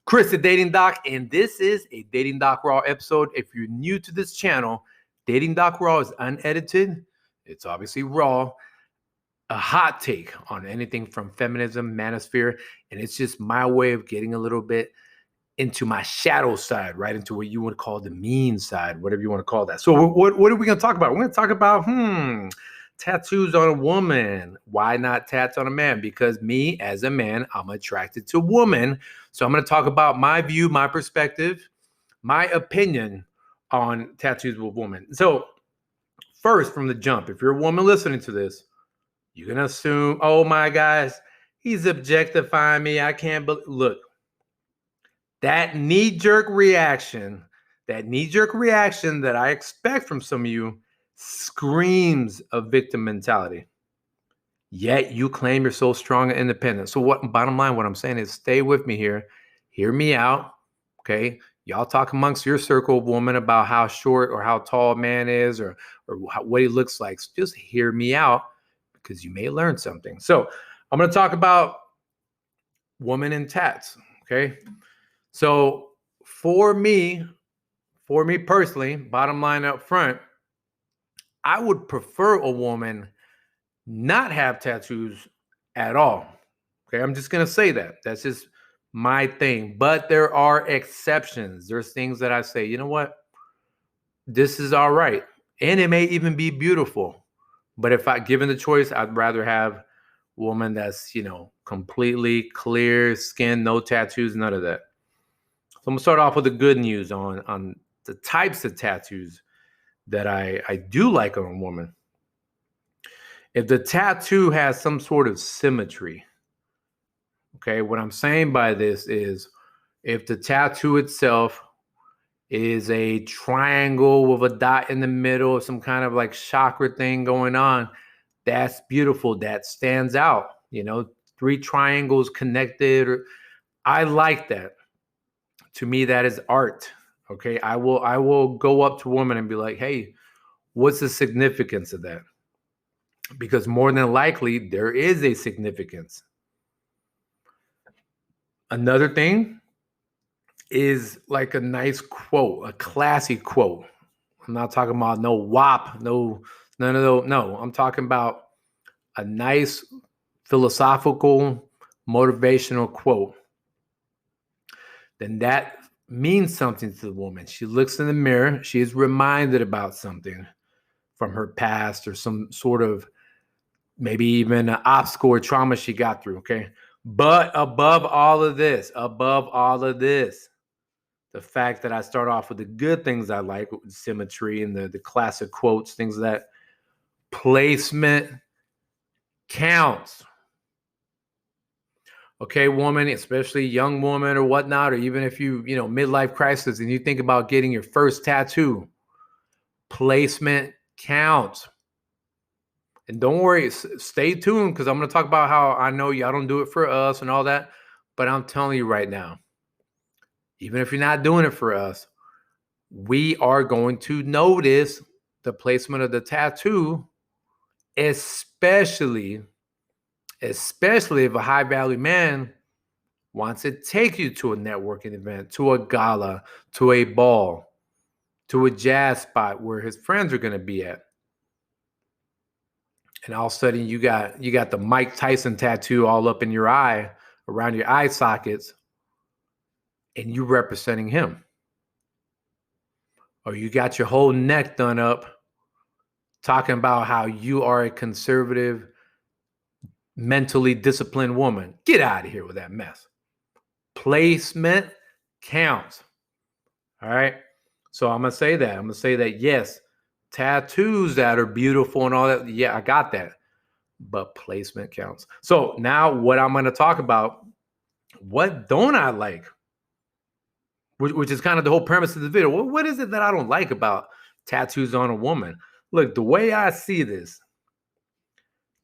Chris, the Dating Doc, and this is a Dating Doc Raw episode. If you're new to this channel, Dating Doc Raw is unedited. It's obviously raw, a hot take on anything from feminism, manosphere, and it's just my way of getting a little bit into my shadow side, right? Into what you would call the mean side, whatever you want to call that. So what are we going to talk about? We're going to talk about, tattoos on a woman. Why not tats on a man? Because me as a man, I'm attracted to women. So I'm going to talk about my view, my perspective, my opinion on tattoos with women. So first, from the jump, if you're a woman listening to this, you're going to assume, oh my gosh, he's objectifying me. I can't believe. Look, that knee-jerk reaction that I expect from some of you screams of victim mentality. Yet you claim you're so strong and independent. So bottom line, what I'm saying is stay with me here. Hear me out, okay? Y'all talk amongst your circle of women about how short or how tall a man is or what he looks like. So just hear me out because you may learn something. So I'm going to talk about women in tats, okay? So for me personally, bottom line up front, I would prefer a woman not have tattoos at all. Okay, I'm just going to say that. That's just my thing. But there are exceptions. There's things that I say, you know what? This is all right. And it may even be beautiful. But if given the choice, I'd rather have a woman that's, completely clear skin, no tattoos, none of that. So I'm going to start off with the good news on the types of tattoos that I do like on a woman. If the tattoo has some sort of symmetry, okay, what I'm saying by this is if the tattoo itself is a triangle with a dot in the middle, some kind of like chakra thing going on, that's beautiful. That stands out, 3 triangles connected. I like that. To me, that is art. Okay, I will go up to a woman and be like, hey, what's the significance of that? Because more than likely, there is a significance. Another thing is like a nice quote, a classy quote. I'm not talking about no WAP, none of those. No, I'm talking about a nice philosophical, motivational quote. Then that means something to the woman. She looks in the mirror. She is reminded about something from her past or some sort of maybe even an obstacle or trauma she got through, okay? But above all of this, the fact that I start off with the good things I like, with symmetry and the classic quotes, things that placement counts. Okay, woman, especially young woman or whatnot, or even if you midlife crisis and you think about getting your first tattoo, placement counts. And don't worry, stay tuned because I'm going to talk about how I know y'all don't do it for us and all that. But I'm telling you right now, even if you're not doing it for us, we are going to notice the placement of the tattoo, especially if a high value man wants to take you to a networking event, to a gala, to a ball, to a jazz spot where his friends are going to be at. And all of a sudden you got the Mike Tyson tattoo all up in your eye, around your eye sockets, and you representing him. Or you got your whole neck done up talking about how you are a conservative, mentally disciplined woman. Get out of here with that mess. Placement counts. All right. So I'm going to say that. Yes, tattoos that are beautiful and all that. Yeah, I got that. But placement counts. So now what I'm going to talk about, what don't I like? Which is kind of the whole premise of the video. What is it that I don't like about tattoos on a woman? Look, the way I see this,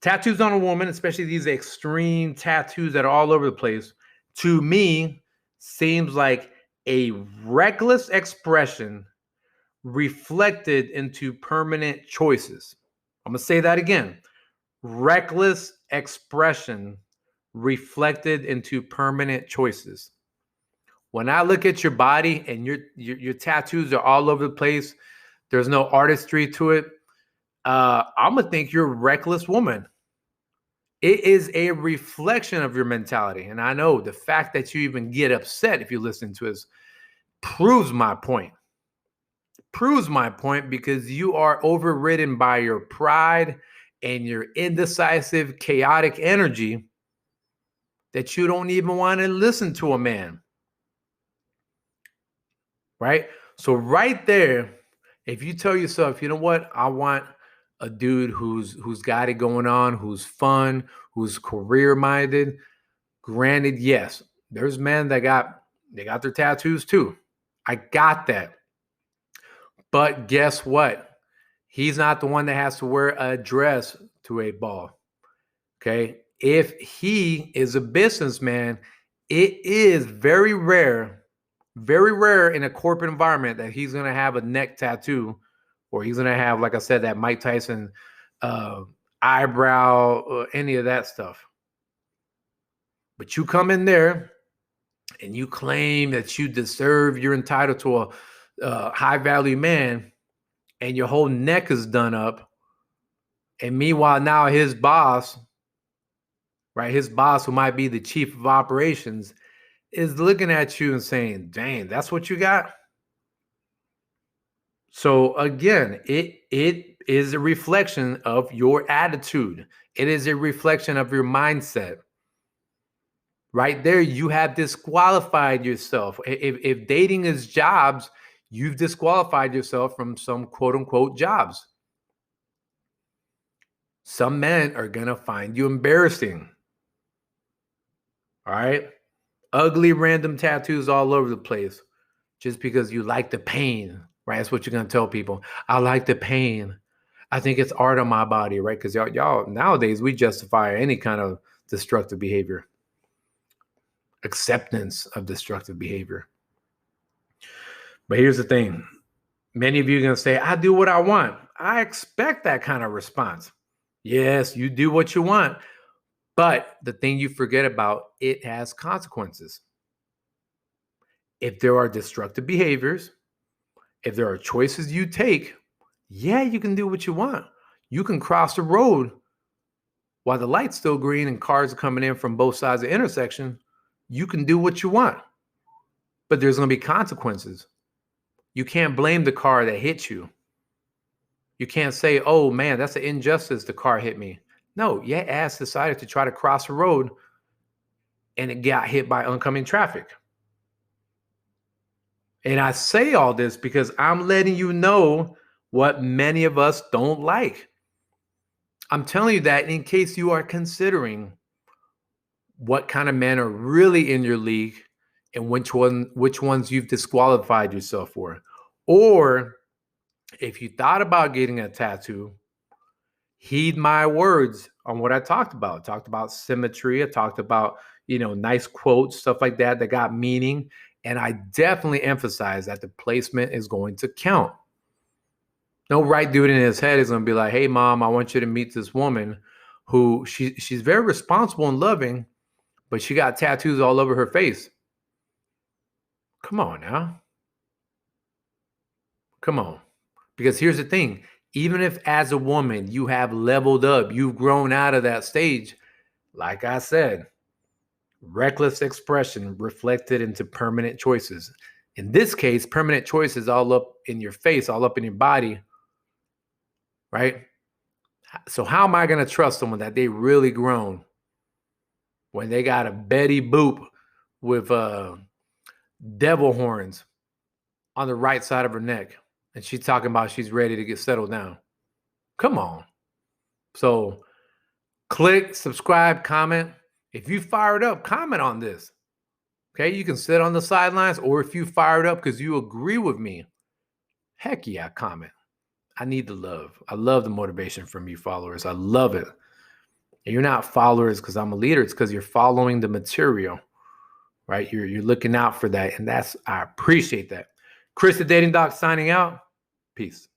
tattoos on a woman, especially these extreme tattoos that are all over the place, to me, seems like a reckless expression reflected into permanent choices. I'm going to say that again. Reckless expression reflected into permanent choices. When I look at your body and your tattoos are all over the place, there's no artistry to it, I'm gonna think you're a reckless woman. It is a reflection of your mentality. And I know the fact that you even get upset if you listen to this proves my point. Proves my point because you are overridden by your pride and your indecisive, chaotic energy that you don't even want to listen to a man. Right? So right there, if you tell yourself, you know what, I want a dude who's got it going on, who's fun, who's career-minded. Granted, yes, there's men that got their tattoos too. I got that. But guess what? He's not the one that has to wear a dress to a ball. Okay? If he is a businessman, it is very rare in a corporate environment that he's going to have a neck tattoo, or he's going to have, like I said, that Mike Tyson eyebrow, or any of that stuff. But you come in there and you claim that you deserve, you're entitled to a high value man, and your whole neck is done up. And meanwhile, now his boss, right, his boss, who might be the chief of operations, is looking at you and saying, dang, that's what you got? So again, it is a reflection of your attitude. It is a reflection of your mindset. Right there, you have disqualified yourself. If dating is jobs, you've disqualified yourself from some quote unquote jobs. Some men are going to find you embarrassing. All right. Ugly random tattoos all over the place just because you like the pain, right? That's what you're going to tell people. I like the pain. I think it's art on my body, right? Because y'all nowadays, we justify any kind of destructive behavior, acceptance of destructive behavior. But here's the thing. Many of you are going to say, I do what I want. I expect that kind of response. Yes, you do what you want. But the thing you forget about, it has consequences. If there are destructive behaviors, if there are choices you take, yeah, you can do what you want. You can cross the road while the light's still green and cars are coming in from both sides of the intersection. You can do what you want. But there's going to be consequences. You can't blame the car that hit you. You can't say, oh man, that's an injustice, the car hit me. No, your ass decided to try to cross the road and it got hit by oncoming traffic. And I say all this because I'm letting you know what many of us don't like. I'm telling you that in case you are considering what kind of men are really in your league and which ones you've disqualified yourself for. Or if you thought about getting a tattoo, heed my words on what I talked about. I talked about symmetry. I talked about, nice quotes, stuff like that got meaning. And I definitely emphasize that the placement is going to count. No right dude in his head is going to be like, hey, mom, I want you to meet this woman who she's very responsible and loving, but she got tattoos all over her face. Come on now. Come on. Because here's the thing. Even if as a woman you have leveled up, you've grown out of that stage, like I said, reckless expression reflected into permanent choices. In this case, permanent choices all up in your face, all up in your body, right? So how am I going to trust someone that they really grown when they got a Betty Boop with devil horns on the right side of her neck? And she's talking about she's ready to get settled down. Come on. So click, subscribe, comment. If you fired up, comment on this. Okay, you can sit on the sidelines, or if you fired up because you agree with me, heck yeah, comment. I need the love. I love the motivation from you followers. I love it. And you're not followers because I'm a leader. It's because you're following the material, right? You're looking out for that. And I appreciate that. Chris, the Dating Doc, signing out. Peace.